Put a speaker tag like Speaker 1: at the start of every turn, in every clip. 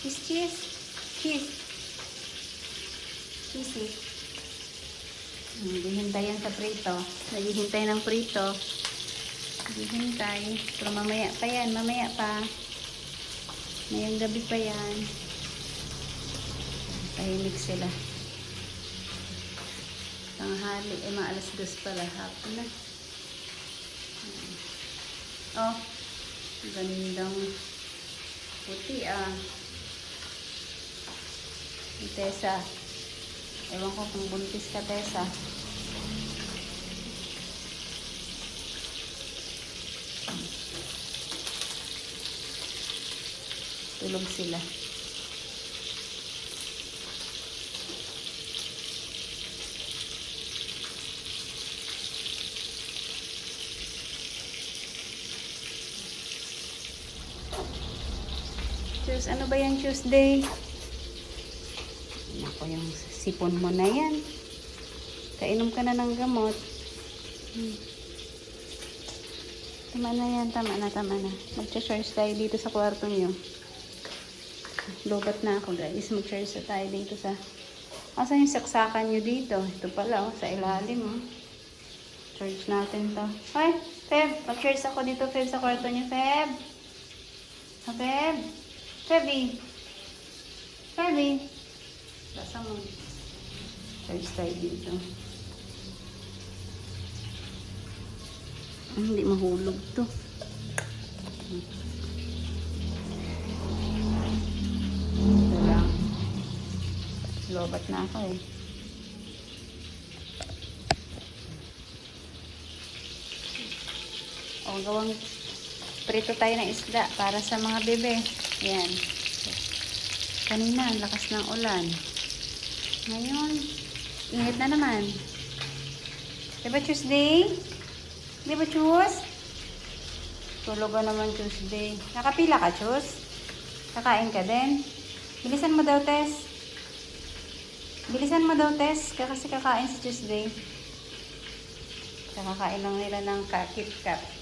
Speaker 1: Cheese, cheese. Cheese. Cheese. Naghihintay yan sa prito. Naghihintay ng prito. Naghihintay. Pero mamaya pa yan. Mamaya pa. Ngayong gabi pa yan. Tahimik sila. Tanghali. Mga alas 2 pala. Hapon na. Oh. Gandang puti Tessa. Ewan ko kung buntis ka, Tessa. Tulog sila. Ano ba yan, Tuesday? Ako, yung sipon mo na yan. Kainom ka na ng gamot. Tama na yan, tama na. Mag-charge tayo dito sa kwarto nyo. Lobat na ako, guys. Mag-charge tayo dito sa... Asan yung saksakan nyo dito? Ito pala, sa ilalim. Charge natin to. Ay, Feb, mag-charge ako dito, Feb, sa kwarto nyo, Feb. Feb. Febby. Basta mo. Charge tayo dito. Hindi mahulog to. Ito lang. Lobat na ako eh. O, gawang prito tayo ng isda para sa mga bebe. Yan. Kanina, ang lakas ng ulan. Ngayon, init na naman. Diba Tuesday? Diba Chus? Tulog ka naman Tuesday. Nakapila ka, Chus? Kakain ka din? Bilisan mo daw, Tess. Kasi kakain si Tuesday. Kakakain lang nila ng KitKat.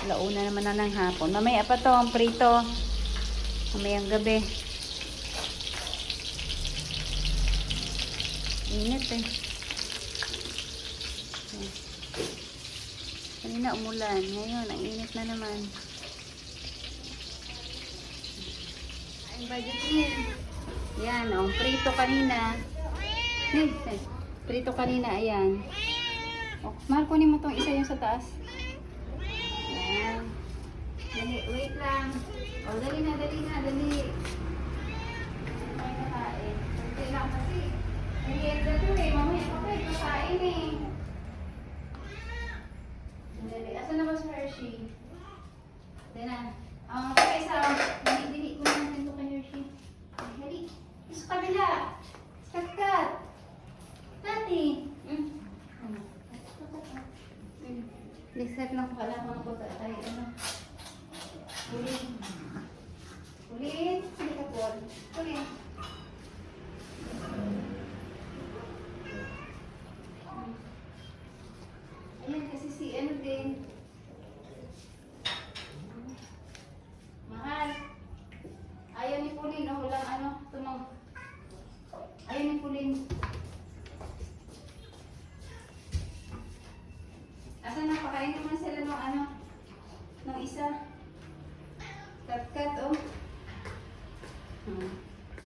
Speaker 1: Launa naman na ng hapon. Mamaya pa to ang prito. Mamayang gabi. Init eh. Kanina umulan. Ngayon, ang init na naman. Ang budgetin. Yan, ang prito kanina. Prito kanina, ayan. Oh, Mar, kunin mo tong isa yung sa taas. Dali, wait lang. O, dali na. Ay, kakain. Kunti lang kasi. Merienda to eh. Mamaya pa kayo kakain eh. Dali. Asan na ba si Hershey? Dali na. Kaya isa. Dili. Kunin natin ito kay Hershey. Dali. Sa kabila. Kat. Nati. Lisset lang pala kung ako tayo. Ulit. Hindi ka po. Ulit. Ayan kasi si ano din. Mahal. Ayaw ni Pauline. Walang tumang. Ayaw ni Pauline. Asa na? Pakain naman sila ng isa. Kat, oh.